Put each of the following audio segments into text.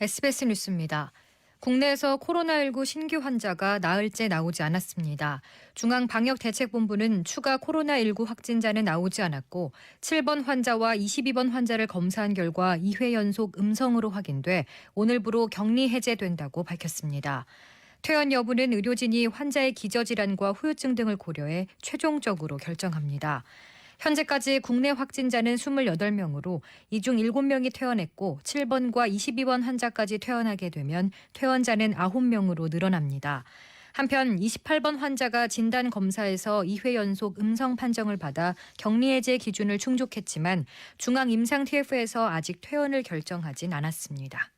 SBS 뉴스입니다. 국내에서 코로나19 신규 환자가 나흘째 나오지 않았습니다. 중앙방역대책본부는 추가 코로나19 확진자는 나오지 않았고 7번 환자와 22번 환자를 검사한 결과 2회 연속 음성으로 확인돼 오늘부로 격리 해제된다고 밝혔습니다. 퇴원 여부는 의료진이 환자의 기저질환과 후유증 등을 고려해 최종적으로 결정합니다. 현재까지 국내 확진자는 28명으로 이 중 7명이 퇴원했고 7번과 22번 환자까지 퇴원하게 되면 퇴원자는 9명으로 늘어납니다. 한편 28번 환자가 진단검사에서 2회 연속 음성 판정을 받아 격리해제 기준을 충족했지만 중앙임상TF에서 아직 퇴원을 결정하진 않았습니다.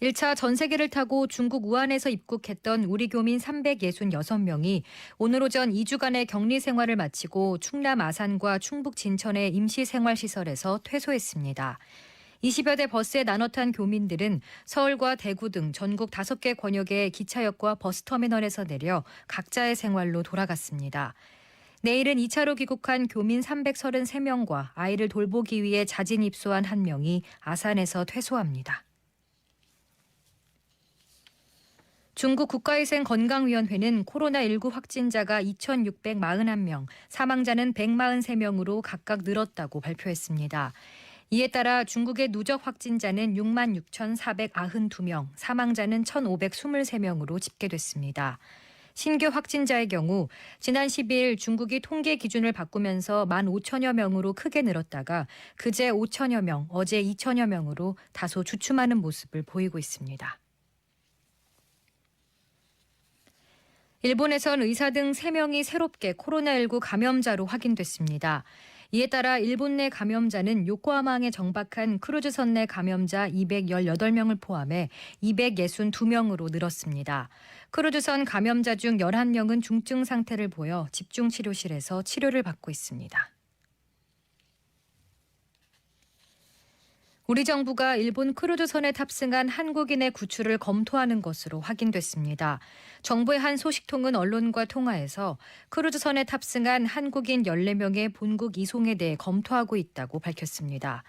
1차 전세기를 타고 중국 우한에서 입국했던 우리 교민 366명이 오늘 오전 2주간의 격리 생활을 마치고 충남 아산과 충북 진천의 임시생활시설에서 퇴소했습니다. 20여 대 버스에 나눠 탄 교민들은 서울과 대구 등 전국 5개 권역의 기차역과 버스터미널에서 내려 각자의 생활로 돌아갔습니다. 내일은 2차로 귀국한 교민 333명과 아이를 돌보기 위해 자진 입소한 1명이 아산에서 퇴소합니다. 중국 국가위생건강위원회는 코로나19 확진자가 2,641명, 사망자는 143명으로 각각 늘었다고 발표했습니다. 이에 따라 중국의 누적 확진자는 66,492명, 사망자는 1,523명으로 집계됐습니다. 신규 확진자의 경우 지난 12일 중국이 통계 기준을 바꾸면서 15,000여 명으로 크게 늘었다가 그제 5,000여 명, 어제 2,000여 명으로 다소 주춤하는 모습을 보이고 있습니다. 일본에선 의사 등 3명이 새롭게 코로나19 감염자로 확인됐습니다. 이에 따라 일본 내 감염자는 요코하마항에 정박한 크루즈선 내 감염자 218명을 포함해 262명으로 늘었습니다. 크루즈선 감염자 중 11명은 중증 상태를 보여 집중치료실에서 치료를 받고 있습니다. 우리 정부가 일본 크루즈선에 탑승한 한국인의 구출을 검토하는 것으로 확인됐습니다. 정부의 한 소식통은 언론과 통화에서 크루즈선에 탑승한 한국인 14명의 본국 이송에 대해 검토하고 있다고 밝혔습니다.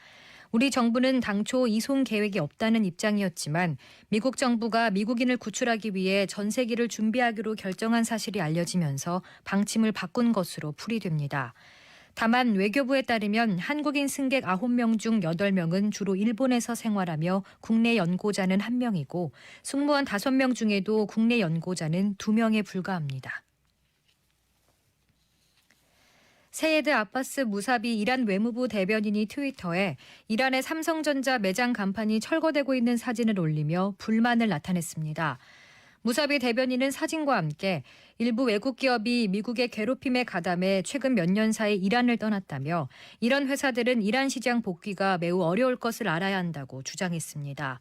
우리 정부는 당초 이송 계획이 없다는 입장이었지만 미국 정부가 미국인을 구출하기 위해 전세기를 준비하기로 결정한 사실이 알려지면서 방침을 바꾼 것으로 풀이됩니다. 다만 외교부에 따르면 한국인 승객 9명 중 8명은 주로 일본에서 생활하며 국내 연고자는 1명이고 승무원 5명 중에도 국내 연고자는 2명에 불과합니다. 세예드 아바스 무사비 이란 외무부 대변인이 트위터에 이란의 삼성전자 매장 간판이 철거되고 있는 사진을 올리며 불만을 나타냈습니다. 무사비 대변인은 사진과 함께 일부 외국 기업이 미국의 괴롭힘에 가담해 최근 몇 년 사이 이란을 떠났다며 이런 회사들은 이란 시장 복귀가 매우 어려울 것을 알아야 한다고 주장했습니다.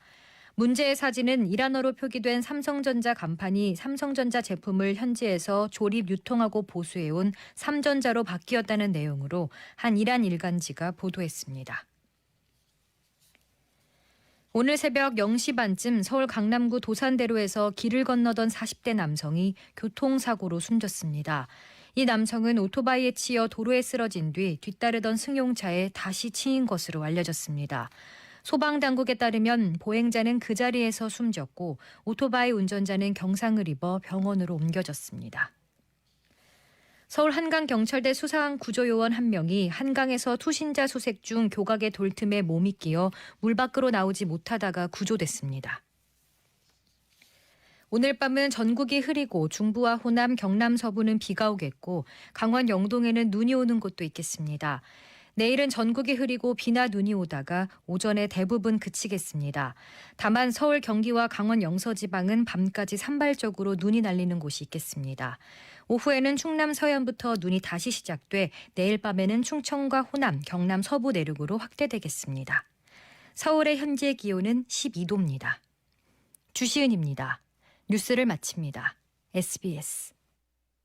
문제의 사진은 이란어로 표기된 삼성전자 간판이 삼성전자 제품을 현지에서 조립, 유통하고 보수해온 삼전자로 바뀌었다는 내용으로 한 이란 일간지가 보도했습니다. 오늘 새벽 0시 반쯤 서울 강남구 도산대로에서 길을 건너던 40대 남성이 교통사고로 숨졌습니다. 이 남성은 오토바이에 치여 도로에 쓰러진 뒤 뒤따르던 승용차에 다시 치인 것으로 알려졌습니다. 소방당국에 따르면 보행자는 그 자리에서 숨졌고 오토바이 운전자는 경상을 입어 병원으로 옮겨졌습니다. 서울 한강경찰대 수사한 구조요원 1명이 한강에서 투신자 수색 중 교각의 돌틈에 몸이 끼어 물 밖으로 나오지 못하다가 구조됐습니다. 오늘 밤은 전국이 흐리고 중부와 호남, 경남 서부는 비가 오겠고 강원 영동에는 눈이 오는 곳도 있겠습니다. 내일은 전국이 흐리고 비나 눈이 오다가 오전에 대부분 그치겠습니다. 다만 서울, 경기와 강원 영서 지방은 밤까지 산발적으로 눈이 날리는 곳이 있겠습니다. 오후에는 충남 서해안부터 눈이 다시 시작돼 내일 밤에는 충청과 호남, 경남 서부 내륙으로 확대되겠습니다. 서울의 현재 기온은 12도입니다. 주시은입니다. 뉴스를 마칩니다. SBS